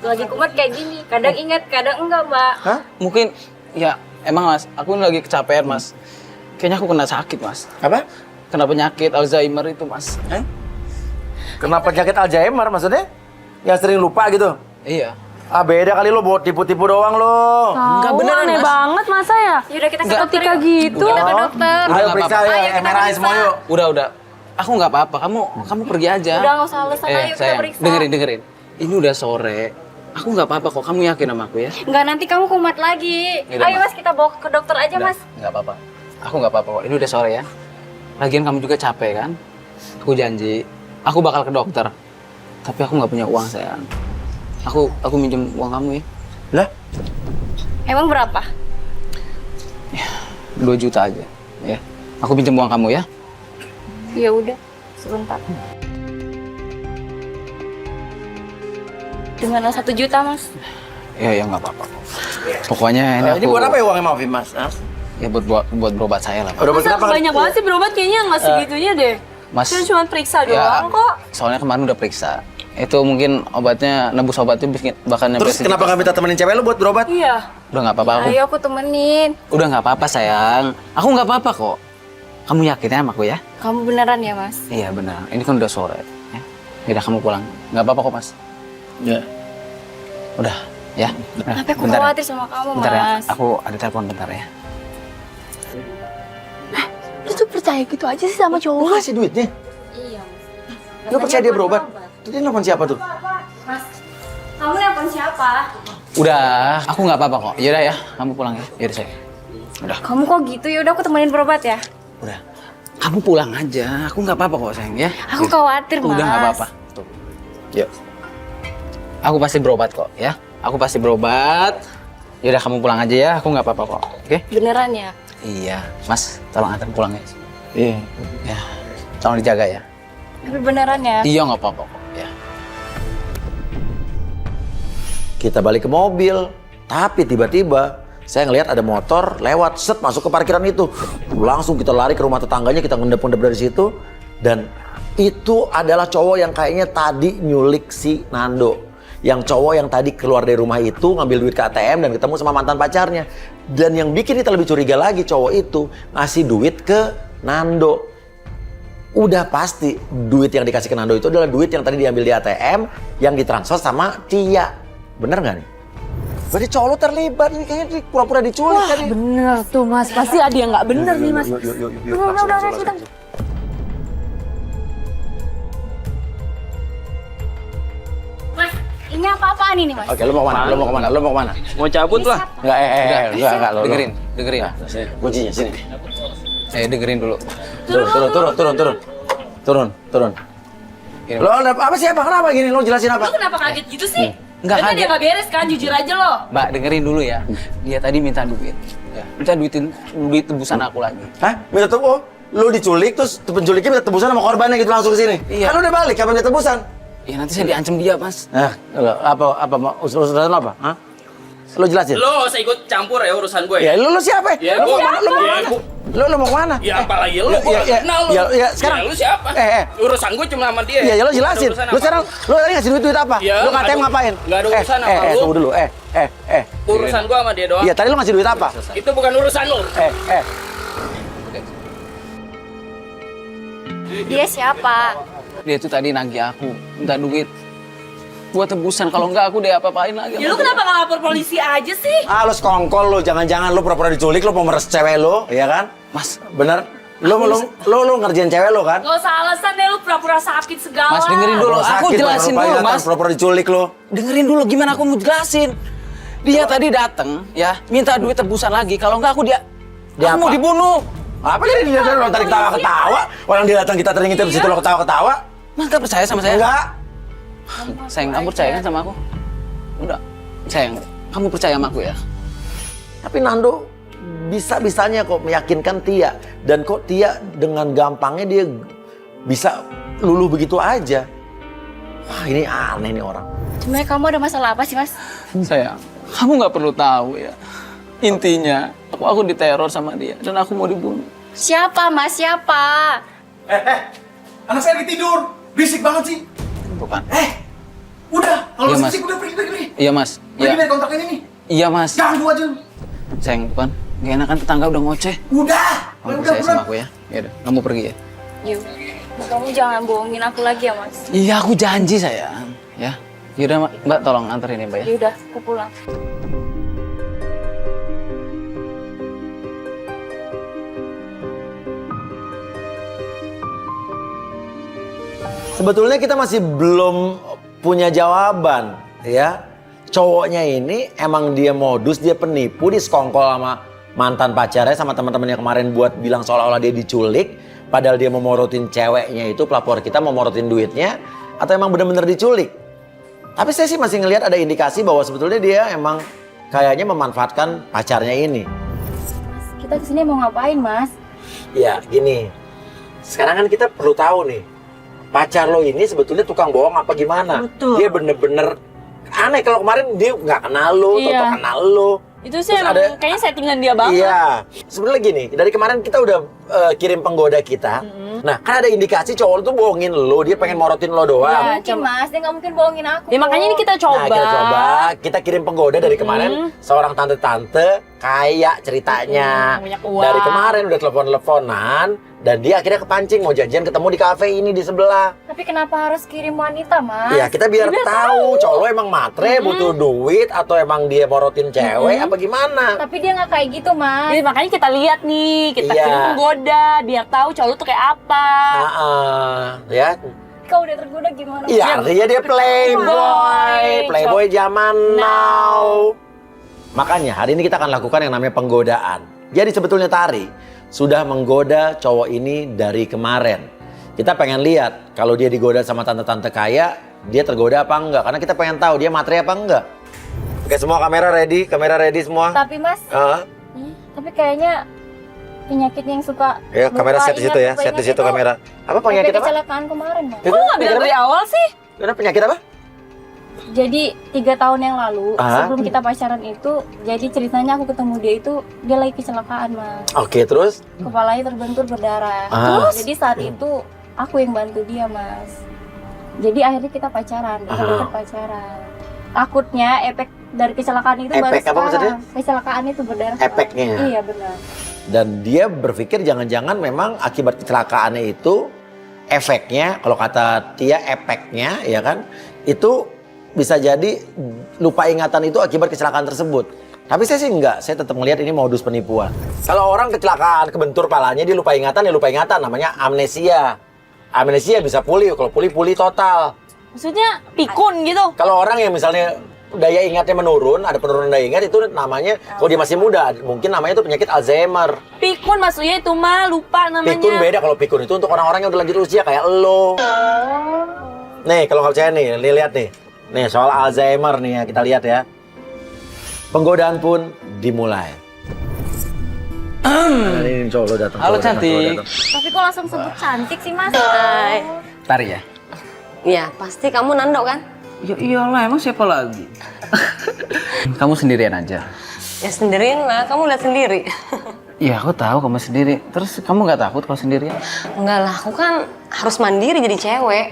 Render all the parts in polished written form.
lagi kumat kayak gini. Kadang ingat, kadang enggak, Mbak. Hah? Mungkin, ya emang Mas, aku lagi kecapean Mas. Kayaknya aku kena sakit Mas. Apa? Kena penyakit Alzheimer itu Mas. Kenapa penyakit Alzheimer maksudnya? Yang sering lupa gitu? Iya. Ah beda kali lo buat tipu-tipu doang lo. Enggak beneran, aneh Mas. banget masa ya? Yaudah kita ke Enggak. dokter Ketika yuk. gitu. Kita ke dokter. Ayo Udah, periksa nggak ya, apa-apa. Ayo, kita MRI periksa. semua yuk. Udah. Aku nggak apa-apa. Kamu pergi aja. Udah nggak usah alasan, ayo kita sayang, periksa. dengerin. Ini udah sore. Aku nggak apa-apa kok. Kamu yakin sama aku ya? Enggak, nanti kamu kumat lagi. Yaudah, Ayo Mas, kita bawa ke dokter aja Udah, Mas. nggak apa-apa. Aku nggak apa-apa kok. Ini udah sore ya. Lagian kamu juga capek kan? Aku janji. Aku bakal ke dokter. Tapi aku nggak punya uang sayang. Aku minjem uang kamu ya. Lah? Emang berapa? 2 juta aja. Ya. Aku pinjam uang kamu ya. Ya udah, sebentar. Dengan 1 juta Mas. Ya nggak apa-apa. Pokoknya ini Ini buat apa ya uangnya maafin mas? Hah? Ya buat berobat saya lah. Pak. Udah buat Masa kenapa? banyak banget sih berobat kayaknya nggak segitunya deh. Mas, Saya cuma periksa ya, doang kok. soalnya kemarin udah periksa. Itu mungkin obatnya, nebus obatnya bahkan nyampe Terus sejuta. kenapa nggak minta temenin cewek lo buat berobat? Iya. Udah nggak apa-apa aku. Ayo aku temenin. Udah nggak apa-apa sayang. Aku nggak apa-apa kok. Kamu yakin ya sama aku ya? Kamu beneran ya Mas? Iya benar. Ini kan udah sore. Ya. Yaudah kamu pulang. Nggak apa-apa kok mas. Ya. Udah ya. Nah, Tapi aku bentar ya. khawatir sama kamu Bentar ya. Mas. Aku ada telepon bentar ya. Lu tuh percaya gitu aja sih sama Lo cowok. kasih duitnya? Iya Mas. Lo percaya dia berobat? Terus dia nelfon siapa tuh? Mas, kamu nelpon siapa? Udah. Aku nggak apa-apa kok. Yaudah ya. Kamu pulang ya. Yaudah sayang. Udah. Kamu kok gitu? Ya udah aku temenin berobat ya. Udah. Kamu pulang aja. Aku nggak apa-apa kok sayang ya. Aku khawatir Mas. Udah nggak apa-apa. Tuh. Yuk. Aku pasti berobat kok ya. Aku pasti berobat. Yaudah kamu pulang aja ya. Aku nggak apa-apa kok. Oke? Beneran ya? Iya. Mas, tolong antar pulang ya. Iya. Ya. Tolong dijaga ya. Tapi beneran ya? Iya nggak apa-apa kok. Ya. Kita balik ke mobil, tapi tiba-tiba saya ngelihat ada motor lewat, set masuk ke parkiran itu. Langsung kita lari ke rumah tetangganya, kita ngendap-ngendap dari situ. Dan itu adalah cowok yang kayaknya tadi nyulik si Nando. Yang cowok yang tadi keluar dari rumah itu ngambil duit ke ATM dan ketemu sama mantan pacarnya. Dan yang bikin kita lebih curiga lagi, cowok itu ngasih duit ke Nando. Udah pasti duit yang dikasih ke Nando itu adalah duit yang tadi diambil di ATM yang ditransfer sama Tia. Bener nggak nih? Berarti cowok lu terlibat nih, kayaknya pura-pura diculik Wah tadi. bener tuh Mas. Pasti ada yang nggak bener nih Mas. Yuk, Udah kita. Mas, ini apa-apaan ini Mas? Oke, lu mau kemana? Lu mau kemana? Lu mau kemana? Mau cabut lah. Enggak, enggak, lu. Dengerin. Nah, sini, kuncinya sini. Dengerin dulu. Turun. Gini, Lo apa sih? Kenapa gini? Lo jelasin apa? Lu kenapa kaget gitu sih? Nggak Berarti kaget. dia nggak beres kan? Jujur aja lo. Mbak, dengerin dulu ya. Dia tadi minta duit. Ya. Minta duit tebusan aku lagi. Hah? Minta tebusan? Lu diculik terus penculiknya minta tebusan sama korbannya gitu langsung ke sini. Iya. Kan udah balik, kapan minta tebusan? Ya nanti saya diancam dia, Mas. Nah, apa urusan apa? Hah? Lo jelasin. Lo usah ikut campur ya urusan gue. Ya, lu siapa? Ya, Lu mau gua- kemana? Lu mau ya, kemana? gua- Lu mau kemana? Ya apalagi lo, Ya, gue ya, gak kenal lo. ya, sekarang- Ya, lu siapa? Urusan Urusan gue cuma sama dia. Iya, ya lo Bukan jelasin. urusan Lu apa. sekarang, lu tadi ngasih duit apa? Ya, Lu nggak KTM ada- ngapain? nggak ada urusan sama lu. Tunggu dulu. Urusan gue sama dia doang. Iya, tadi lu ngasih duit apa? Itu bukan urusan lo. Dia siapa? Dia tuh tadi nagih aku, minta duit. Buat tebusan, kalau enggak aku deh apa-apain lagi. Ya lu kenapa nggak lapor polisi aja sih? Ah, lu sekongkol lu, jangan-jangan lu pura-pura diculik, lu mau meres cewek lu, iya kan? Mas, Bener? Lu ngerjain cewek lu kan? Gak usah alasan deh lu pura-pura sakit segala. Mas, dengerin dulu. Pura-pura Aku sakit, jelasin pura-pura dulu, datang, Mas. Pura-pura diculik lu. dengerin dulu gimana aku mau jelasin. Dia tadi datang ya, minta duit tebusan lagi. Kalau enggak aku Dia aku mau apa? dibunuh. Apa jadi dia dari tadi ketawa-ketawa? Orang dia datang kita teringin di situ lo ketawa-ketawa? Mas gak percaya sama saya? Enggak. Sayang, kamu percaya kan sama aku? Udah, sayang, kamu percaya sama aku ya? Tapi Nando bisa-bisanya kok meyakinkan Tia. Dan kok Tia dengan gampangnya dia bisa luluh begitu aja. Wah, ini aneh nih orang. Sebenarnya kamu ada masalah apa sih Mas? Sayang, kamu nggak perlu tahu ya. Intinya, aku diteror sama dia dan aku mau dibunuh. Siapa Mas? Siapa? Anak saya lagi tidur. Berisik banget sih. Bukan. Udah, kalau Iya, masih Mas. sih udah pergi. Iya mas. Pergi Iya. dari kontak ini nih. Iya mas. Ganggu aja lu. Sayang bukan. Gak enak kan tetangga udah ngoceh. Udah, Kamu udah percaya sama pulang. aku ya. Ya udah. Kamu pergi ya. Yuk, kamu jangan bohongin aku lagi ya mas. Iya aku janji sayang. Ya. Yaudah Mbak tolong anterin ya Mbak ya. Yaudah, aku pulang. Sebetulnya kita masih belum punya jawaban, ya. Cowoknya ini emang dia modus, dia penipu, disekongkol sama mantan pacarnya, sama teman-temannya kemarin buat bilang seolah-olah dia diculik, padahal dia mau morotin ceweknya itu, pelapor kita mau morotin duitnya, atau emang bener-bener diculik. Tapi saya sih masih ngelihat ada indikasi bahwa sebetulnya dia emang kayaknya memanfaatkan pacarnya ini. Mas, kita kesini mau ngapain mas? Ya gini, sekarang kan kita perlu tahu nih, pacar lo ini sebetulnya tukang bohong apa gimana? Betul. Dia bener-bener aneh. Kalau kemarin dia nggak kenal lo, Iya. atau kenal lo. Itu sih Terus emang kayaknya settingan dia banget. Iya, sebenarnya gini, dari kemarin kita udah kirim penggoda kita. Nah, kan ada indikasi cowok lo tuh bohongin lo, dia pengen morotin lo doang. Iya. Mungkin mas, dia nggak mungkin bohongin aku. Ya makanya ini kita coba. Nah, kita coba, kita kirim penggoda dari kemarin, seorang tante-tante kaya ceritanya. Banyak uang. Dari kemarin udah telepon-teleponan, dan dia akhirnya kepancing mau janjian ketemu di kafe ini di sebelah. Tapi kenapa harus kirim wanita mas? Ya kita biar tahu cowok lo emang matre, butuh duit, atau emang dia morotin cewek, apa gimana? Tapi dia nggak kayak gitu mas. Jadi makanya kita lihat nih, kita Iya. kirim penggoda biar tahu cowok lu tuh kayak apa. Ya. Kau udah tergoda gimana? Iya, artinya dia playboy, playboy zaman now. Makanya hari ini kita akan lakukan yang namanya penggodaan. Jadi sebetulnya Tari sudah menggoda cowok ini dari kemarin. Kita pengen lihat kalau dia digoda sama tante-tante kaya, dia tergoda apa enggak. Karena kita pengen tahu dia matre apa enggak. Oke, semua kamera ready semua. Tapi mas, tapi kayaknya penyakit yang suka Ya, kamera set di situ ya, set di situ kamera. Apa penyakit apa? Kecelakaan kemarin mas. Itu Kok nggak bilang dari awal sih? Itu penyakit apa? Jadi 3 tahun yang lalu Ah. sebelum kita pacaran itu, jadi ceritanya aku ketemu dia itu dia lagi kecelakaan mas. Oke, terus? Kepalanya terbentur berdarah. Ah. Jadi saat itu aku yang bantu dia mas. Jadi akhirnya kita pacaran, kita dekat pacaran. Takutnya efek dari kecelakaan itu baru Efek apa maksudnya? Kecelakaan itu berdarah. Efeknya. Iya benar. Dan dia berpikir jangan-jangan memang akibat kecelakaannya itu efeknya, kalau kata Tia efeknya ya kan, itu bisa jadi lupa ingatan itu akibat kecelakaan tersebut. Tapi saya sih enggak, saya tetap melihat ini modus penipuan. Kalau orang kecelakaan, kebentur palanya, dia lupa ingatan, ya lupa ingatan, namanya amnesia. Amnesia bisa pulih, kalau pulih total. Maksudnya pikun gitu. Kalau orang yang misalnya daya ingatnya menurun, ada penurunan daya ingat, itu namanya, kalau dia masih muda, mungkin namanya itu penyakit Alzheimer. Pikun maksudnya itu mah lupa namanya. Pikun beda, kalau pikun itu untuk orang-orang yang udah lanjut usia kayak lo. Nih, kalau nggak percaya nih, lihat nih. Nih, soal Alzheimer nih ya, kita lihat ya. Penggodaan pun dimulai. Ini cowok lo datang. Halo, cowok datang, cantik. cowok datang. Tapi kok langsung sebut cantik sih mas? Tari ya? Iya, pasti kamu Nando kan? Ya iyalah, emang siapa lagi? Kamu sendirian aja. Ya sendirian lah, kamu lihat sendiri. Iya, aku tahu kamu sendiri. Terus kamu nggak takut kalau sendirian? Enggak lah, aku kan harus mandiri jadi cewek.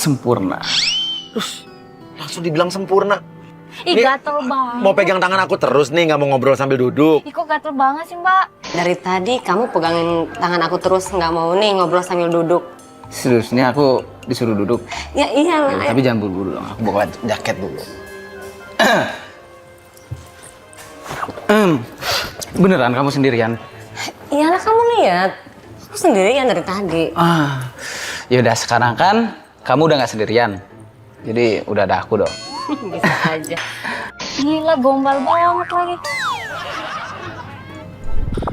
Sempurna. Terus langsung dibilang sempurna. Ih Ini gatel banget. Mau pegang tangan aku terus nih, nggak mau ngobrol sambil duduk. Ih kok gatel banget sih mbak? Dari tadi kamu pegangin tangan aku terus, nggak mau nih ngobrol sambil duduk. Serius, ini aku disuruh duduk. Ya iyalah. Tapi jangan buru-buru dong, aku bawa jaket dulu. Beneran kamu sendirian? Iyalah kamu lihat. Aku sendirian dari tadi. Yaudah, sekarang kan kamu udah nggak sendirian. Jadi udah ada aku dong. Bisa aja. Gila gombal banget lagi.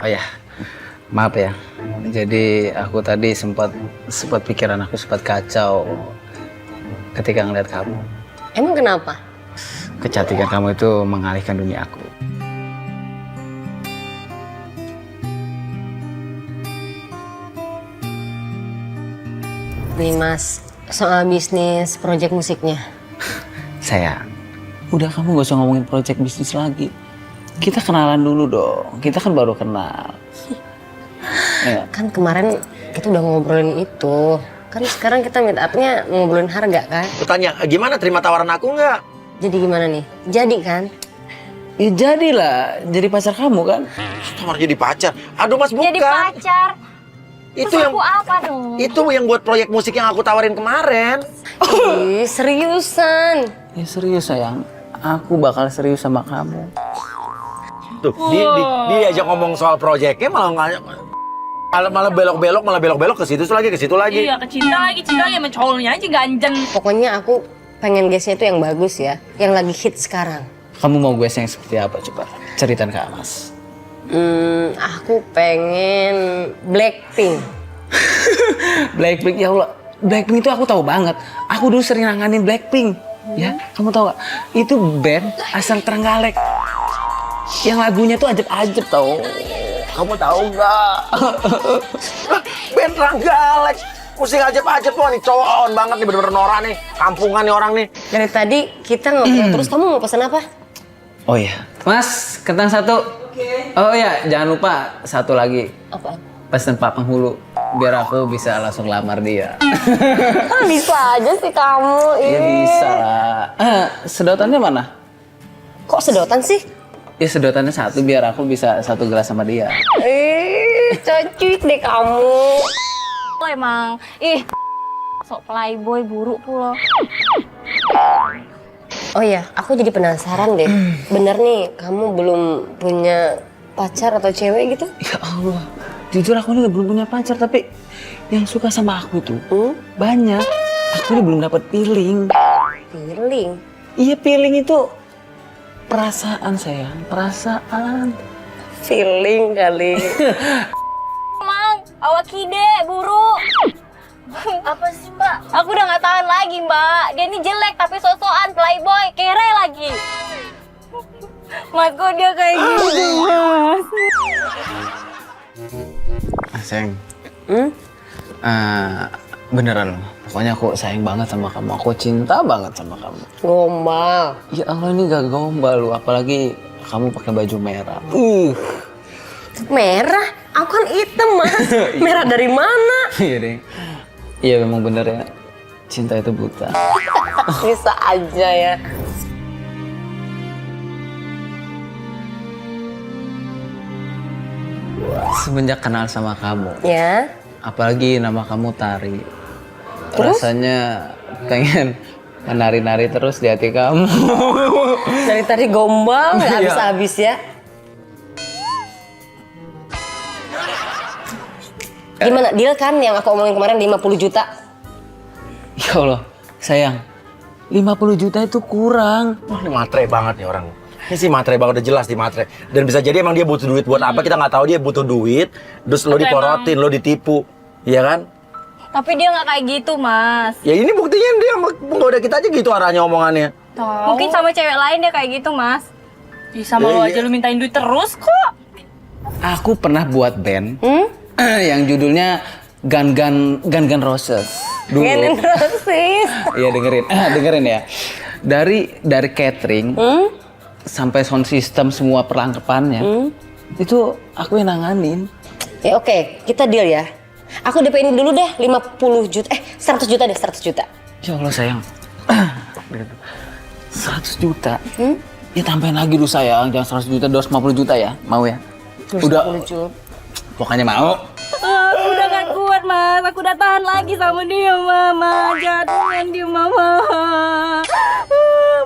Oh ya, maaf ya. Jadi aku tadi sempat pikiran aku sempat kacau ketika ngeliat kamu. Emang kenapa? Kecantikan kamu itu mengalihkan dunia aku. Nih mas, soal bisnis proyek musiknya. Sayang, udah kamu gak usah ngomongin proyek bisnis lagi. Kita kenalan dulu dong. Kita kan baru kenal. Ya. Kan kemarin kita udah ngobrolin itu. Kan sekarang kita meet up-nya ngobrolin harga kan? Lu tanya, gimana terima tawaran aku nggak? Jadi gimana nih? Jadi kan? Ya jadilah, jadi pacar kamu kan? Tawar jadi pacar. Aduh mas, bukan. Jadi pacar. Itu Terus yang aku apa dong? itu yang buat proyek musik yang aku tawarin kemarin. Ih, seriusan. Ya serius sayang, aku bakal serius sama kamu. Tuh, dia aja ngomong soal proyeknya malah belok-belok ke situ lagi. Iya, cinta lagi sama cowoknya aja ganjen. Pokoknya aku pengen guysnya itu yang bagus ya. Yang lagi hit sekarang. Kamu mau gue yang seperti apa coba? Ceritain ke Mas. Aku pengen Blackpink. Blackpink, ya Allah. Blackpink itu aku tahu banget. Aku dulu sering nanganin Blackpink. Ya, kamu tahu gak? Itu band asal Trenggalek. Yang lagunya tuh ajeb-ajeb tau. Kamu tahu nggak? Band Trenggalek. Musik ajeb-ajeb tuh nih, cowok banget nih, bener-bener norak nih. Kampungan nih orang nih. Dari tadi kita ngobrol terus, kamu mau pesan apa? Oh iya, Mas, kentang satu. Oh iya, jangan lupa satu lagi. Apa? Pesen Pak Penghulu, biar aku bisa langsung lamar dia. Bisa aja sih kamu. Ya bisa lah. Sedotannya mana? Kok sedotan sih? Ya sedotannya satu, biar aku bisa satu gelas sama dia. Cocok deh kamu. Lo emang, sok playboy buruk pula. Oh iya, aku jadi penasaran deh. Bener nih, kamu belum punya pacar atau cewek gitu? Ya Allah, jujur aku ini belum punya pacar, tapi yang suka sama aku tuh banyak. Aku ini belum dapat feeling. Feeling? Iya, feeling itu perasaan sayang, perasaan. Feeling kali. Mang, awak kide, buruk. Apa sih mbak? Aku udah gak tahan lagi mbak. Dia ini jelek tapi sosokan playboy, kere lagi. Mas kok dia kayak gitu mas? Sayang. Beneran loh. Pokoknya aku sayang banget sama kamu. Aku cinta banget sama kamu. Gombal. Ya Allah, ini gak gombal loh. Apalagi kamu pakai baju merah. Merah? Aku kan hitam mas. Merah dari mana? Iya deh. Iya memang bener ya. Cinta itu buta. Bisa aja ya. Semenjak kenal sama kamu, Ya. apalagi nama kamu Tari, Terus? rasanya pengen menari-nari terus di hati kamu. Dari tadi gombal nggak Iya. habis-habis ya. Gimana deal kan yang aku omongin kemarin 50 juta? Ya Allah, sayang, 50 juta itu kurang. Wah, ini matre banget nih orang. Ini sih matre banget, udah jelas di matre. Dan bisa jadi emang dia butuh duit buat apa, kita nggak tahu. Dia butuh duit, terus lo diporotin, lo ditipu. Iya kan? Tapi dia nggak kayak gitu mas. Ya ini buktinya dia menggoda kita aja gitu arahnya omongannya. Mungkin sama cewek lain dia kayak gitu mas. Sama lo aja lu mintain duit terus kok. Aku pernah buat band yang judulnya Gun Roses. Dulu. Gun Roses. Iya dengerin ya. Dari catering sampai sound system semua perlengkapannya itu aku yang nanganin. Ya oke, kita deal ya. Aku DP-in dulu deh 50 juta. 100 juta deh, 100 juta. Ya Allah sayang. 100 juta. Ya tambahin lagi dulu sayang, jangan 100 juta, 250 juta ya. Mau ya? Udah. Pokoknya mau. Aku udah gak kuat mas. Aku udah tahan lagi sama dia mama. Jatuhan dia mama.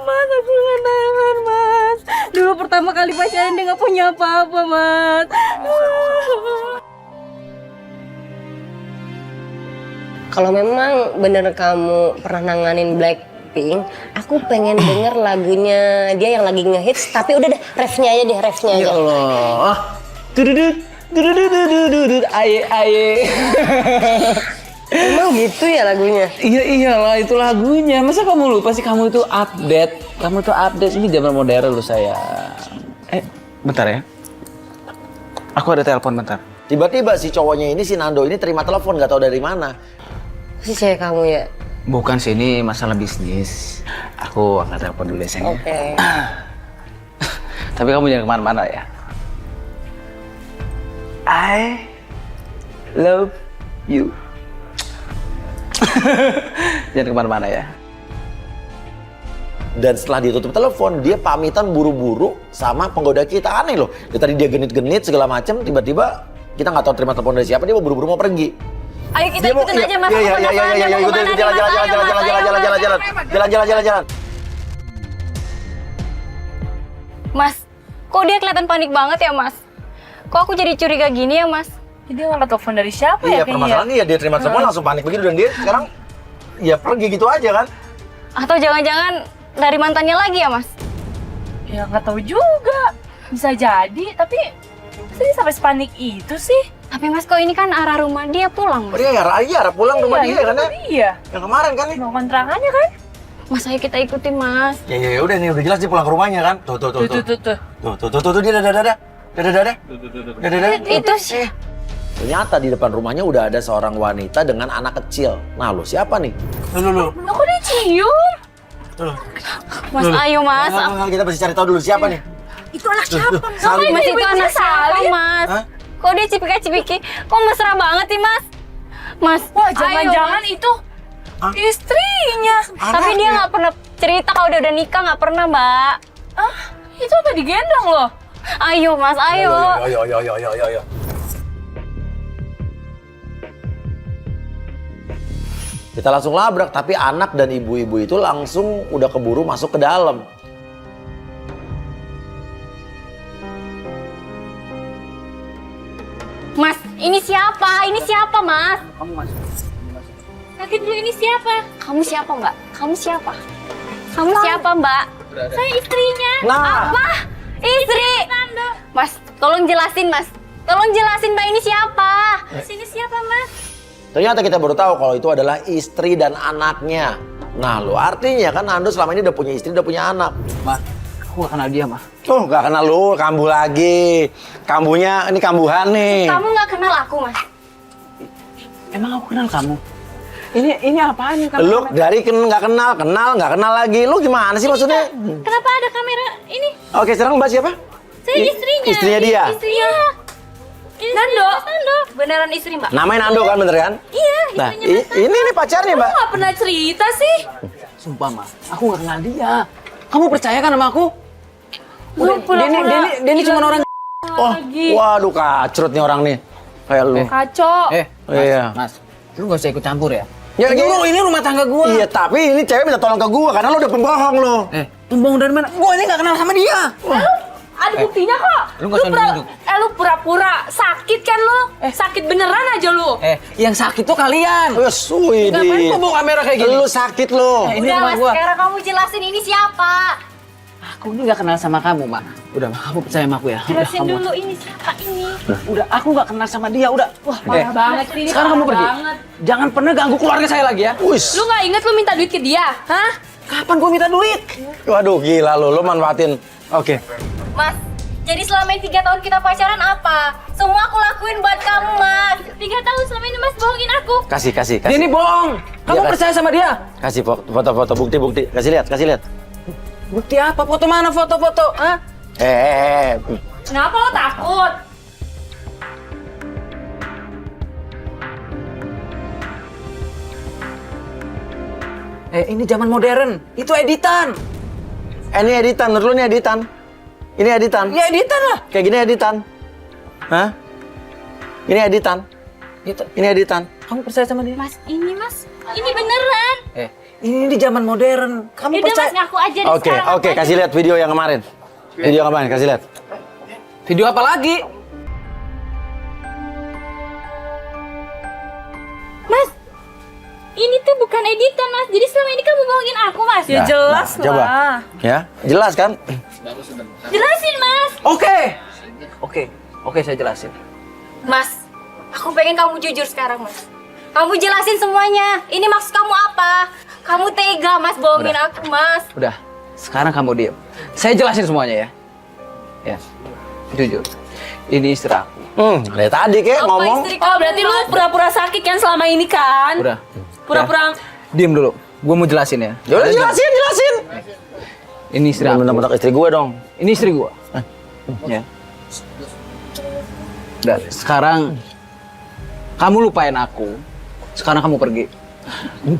Mas aku gak tahan mas. Dulu pertama kali pacaran dia gak punya apa-apa mas. Kalau memang bener kamu pernah nanganin Blackpink, aku pengen denger lagunya dia yang lagi ngehits. Tapi udah deh, refnya aja deh, refnya aja. Ya Allah. Dudududududududududud, aye. Emang gitu ya lagunya? Iya iyalah itu lagunya. Masa kamu lupa sih, kamu itu update. Kamu tuh update, ini zaman modern loh sayang. Bentar ya. Aku ada telepon bentar. Tiba-tiba si cowoknya ini, si Nando ini terima telepon nggak tahu dari mana. Si cewek kamu ya? Bukan sih, ini masalah bisnis. Aku angkat telepon dulu ya sayang. Oke. Tapi kamu jangan kemana-mana ya. I love you. Jangan kemana-mana ya. Dan setelah dia tutup telepon, dia pamitan buru-buru sama penggoda kita. Aneh loh. Dia tadi dia genit-genit segala macam, tiba-tiba kita nggak tahu terima telepon dari siapa, dia buru-buru mau pergi. Ayo kita Dia mau- ikutin aja Mas. Iya, Aku iya, penasaran iya, dia iya, mau ikutin, kemana nih, jalan, Mas. jalan, Ayo, jalan, Mas. jalan, Ayo, jalan, Mas. jalan, jalan. Jalan. Mas, kok dia kelihatan panik banget ya Mas? Kok aku jadi curiga gini ya Mas? Jadi dia ngangkat telepon dari siapa Iya, ya kayaknya? permasalahannya ya dia terima telepon langsung panik begitu dan dia sekarang ya pergi gitu aja kan. Atau jangan-jangan dari mantannya lagi ya Mas? Ya nggak tahu juga. Bisa jadi, tapi masa dia sampai sepanik itu sih? Tapi Mas, kok ini kan arah rumah dia pulang Oh, Mas? dia arah pulang rumah dia itu kan ya. Iya. Yang kemarin kan nih. Mau kontrakannya kan? Mas, ayo kita ikutin Mas. Ya udah nih udah jelas dia pulang ke rumahnya kan. Tuh. Tuh. Tuh dia dadah. Itu sih. Ternyata di depan rumahnya udah ada seorang wanita dengan anak kecil. Nah, lu siapa nih? Lu. Lo kok dicium? Mas, ayo Mas. Nah, kita mesti cari tahu dulu siapa nih. Itu anak siapa? Salim. Mas, itu anak siapa Mas? Hah? Kok dia cipika-cipiki? Kok mesra banget sih Mas? Mas, Wah, ayo, jangan-jangan Mas. itu istrinya. Tapi dia nggak pernah cerita kalau dia udah nikah, nggak pernah Mbak. Ah, itu apa digendong loh? Ayo Mas, ayo. Ayo. Kita langsung labrak, tapi anak dan ibu-ibu itu langsung udah keburu masuk ke dalam. Mas, ini siapa? Ini siapa Mas? Kamu masuk. Nanti dulu ini siapa? Kamu siapa Mbak? Kamu siapa? Kamu siapa Mbak? Saya istrinya. Nah. Apa? Istri? Mas, tolong jelasin Mas. Tolong jelasin Mbak ini siapa? Sini siapa Mas? Ternyata kita baru tahu kalau itu adalah istri dan anaknya. Nah, lu artinya kan Ando selama ini udah punya istri, udah punya anak. Ma, aku gak kenal dia, Ma. Oh, gak kenal lu, kambuh lagi. Kambuhnya, ini kambuhan nih. Kamu nggak kenal aku Mas? Emang aku kenal kamu? Ini apaan nih kamu? Lu dari nggak kenal lagi. Lu gimana sih maksudnya? Kenapa ada kamera ini? Oke, sekarang Mbak siapa? Saya istrinya. Istrinya dia. Istrinya. Nando. Beneran istri Mbak? Namanya Nando kan bener kan? Iya, Nah, istrinya Mas. ini nih pacarnya, Mbak. Gak pernah cerita sih. Sumpah, Ma. Aku gak kenal dia. Kamu percaya kan sama aku? Lu pura-pura Denny cuma orang... Oh, waduh kacrut nih orang nih. Kayak lu. Kaco. Iya. Mas, lu gak usah ikut campur ya? Ya, Ini rumah tangga gua. Iya, tapi ini cewek minta tolong ke gua karena lu udah pembohong lu. Pembohong dari mana? Gua ini gak kenal sama dia. Ada buktinya kok. Lu nggak usah nunjuk. Lu pura-pura sakit kan lu? Sakit beneran aja lu. Yang sakit tuh kalian. Wes, wih. Ngapain lu bawa kamera kayak gini? Lu sakit lu. Ini Udah rumah Mas, gua. sekarang kamu jelasin ini siapa? Aku ini gak kenal sama kamu, Ma. Udah, Ma, kamu percaya sama aku ya? Udah, Jelasin kamu. dulu ini siapa ini. Udah, aku gak kenal sama dia, udah. Wah, Parah banget ini. sekarang kamu parah pergi. banget. Jangan pernah ganggu keluarga saya lagi ya. Wis. Lu gak inget lu minta duit ke dia? Hah? Kapan gua minta duit? Waduh, gila lu manfaatin. Oke. Mas, jadi selama ini 3 tahun kita pacaran apa? Semua aku lakuin buat kamu Mas. 3 tahun selama ini Mas bohongin aku. Kasih. Dia ini bohong. Kamu Iya, percaya sama dia? Kasih foto-foto bukti. Kasih lihat. Bukti apa? Foto mana foto-foto? Hah? Kenapa lo takut? Ini zaman modern. Itu editan. Ini editan, menurut lu ini editan? Ini editan? Ya editan lah. Kayak gini editan? Hah? Ini editan? Ini editan? Kamu percaya sama dia? Mas, ini Mas. Ini beneran. Ini di zaman modern. Kamu Udah percaya? Mas, ngaku aja deh Oke, sekarang. oke, kasih lihat video yang kemarin. Video yang kemarin, kasih lihat. Video apa lagi? Mas, ini tuh bukan editan Mas. Jadi selama ini kamu bohongin aku Mas. Ya jelas Nah, coba. lah. Ya, jelas kan? Jelasin Mas. Oke, saya jelasin. Mas, aku pengen kamu jujur sekarang Mas. Kamu jelasin semuanya. Ini maksud kamu apa? Kamu tega Mas bohongin Udah. aku Mas. Udah, sekarang kamu diam. Saya jelasin semuanya ya. Ya, jujur. Ini istri aku. Dari tadi kek Apa ngomong. istri Oh berarti lu Mas? pura-pura sakit kan selama ini kan? Udah. Pura-pura. Diam dulu. Gue mau jelasin ya. Ya udah jelasin. Ini istri aku. Bentar-bentar istri gue dong. Ini istri gue. Ya. Udah, sekarang kamu lupain aku. Sekarang kamu pergi.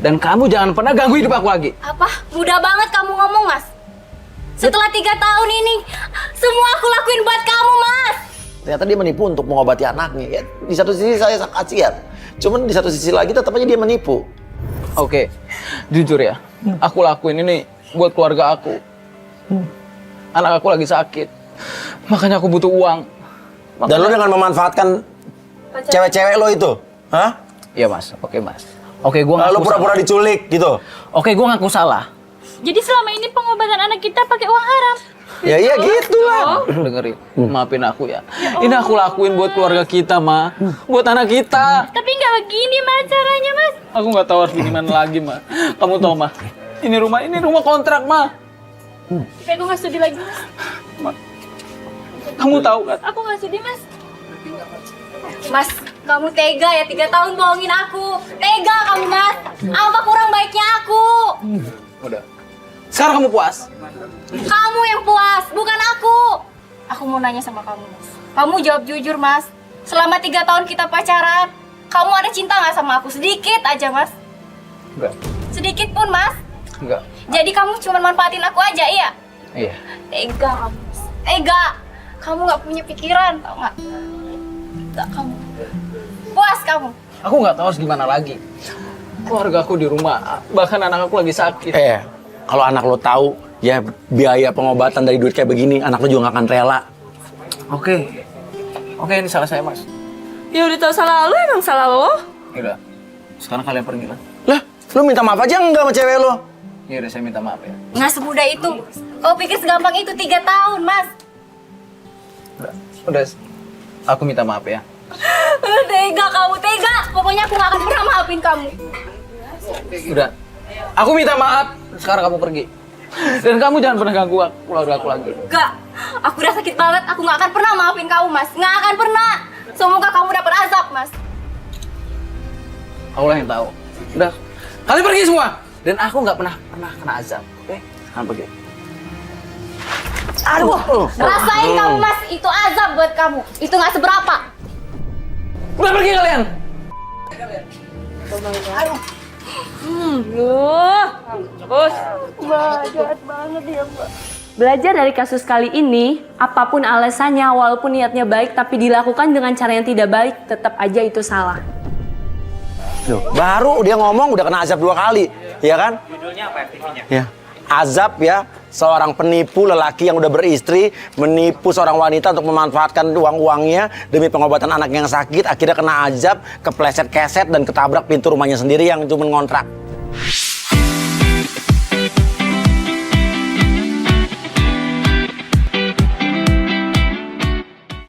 Dan kamu jangan pernah ganggu hidup aku lagi. Apa? Mudah banget kamu ngomong, Mas. Setelah 3 tahun ini, semua aku lakuin buat kamu, Mas. Ternyata dia menipu untuk mengobati anaknya. Ya, di satu sisi saya sangat kasihan. Cuman di satu sisi lagi tetap aja dia menipu. Oke, jujur ya, aku lakuin ini buat keluarga aku. Anak aku lagi sakit, makanya aku butuh uang. Dan lo dengan memanfaatkan cewek-cewek lo itu, hah? Iya mas, oke mas. Oke, gua Lo ngaku pura-pura salah. diculik gitu. Oke, gua ngaku salah. Jadi selama ini pengobatan anak kita pakai uang haram. Ya iya gitu lah. Dengerin, maafin aku ya. Ini aku lakuin buat keluarga kita, Ma. Buat anak kita. Tapi nggak begini, Mas, caranya, Mas. Aku nggak tahu harus gimana lagi, Ma. Kamu tahu, Ma? Ini rumah kontrak, Ma. Tapi aku nggak sudi lagi, Mas. Kamu tahu kan? Aku nggak sudi, Mas. Mas, kamu tega ya 3 tahun bohongin aku. Tega kamu, Mas. Apa kurang baiknya aku? Udah. Sekarang kamu puas? Kamu yang puas, bukan aku. Aku mau nanya sama kamu, Mas. Kamu jawab jujur, Mas. Selama 3 tahun kita pacaran, kamu ada cinta nggak sama aku? Sedikit aja, Mas. Enggak. Sedikit pun, Mas. Enggak. Jadi kamu cuma manfaatin aku aja, iya? Iya. Tega kamu, Mas. Tega. Kamu nggak punya pikiran, tau nggak? Nggak kamu. Puas kamu. Aku nggak tahu harus gimana lagi. Keluarga aku di rumah, bahkan anak aku lagi sakit. Kalau anak lo tahu ya biaya pengobatan dari duit kayak begini, anak lo juga nggak akan rela. Oke, ini salah saya, Mas. Ya udah tahu salah lo, emang salah lo. Yaudah, sekarang kalian pergi lah. Lah, lo minta maaf aja enggak sama cewek lo? Yaudah, saya minta maaf ya. Nggak semudah itu. Kau pikir segampang itu 3 tahun, Mas? Udah, aku minta maaf ya. Tega kamu, tega. Pokoknya aku nggak akan pernah maafin kamu. Udah, aku minta maaf. Sekarang kamu pergi. Dan kamu jangan pernah ganggu keluarga aku lagi. Enggak. Aku udah sakit banget. Aku nggak akan pernah maafin kamu, Mas. Nggak akan pernah. Semoga kamu dapat azab, Mas. Allah yang tahu. Udah, kalian pergi semua. Dan aku nggak pernah kena azab. Oke? Kalian pergi. Aduh, rasain kamu, Mas. Itu azab buat kamu. Itu nggak seberapa. Udah pergi kalian. Belajar dari kasus kali ini, apapun alasannya, walaupun niatnya baik, tapi dilakukan dengan cara yang tidak baik, tetap aja itu salah. Loh, baru dia ngomong udah kena azab 2 kali, ya kan? Judulnya apa artinya? Ya. Azab ya, seorang penipu lelaki yang udah beristri menipu seorang wanita untuk memanfaatkan uang-uangnya demi pengobatan anak yang sakit, akhirnya kena azab, kepleset keset dan ketabrak pintu rumahnya sendiri yang cuma ngontrak.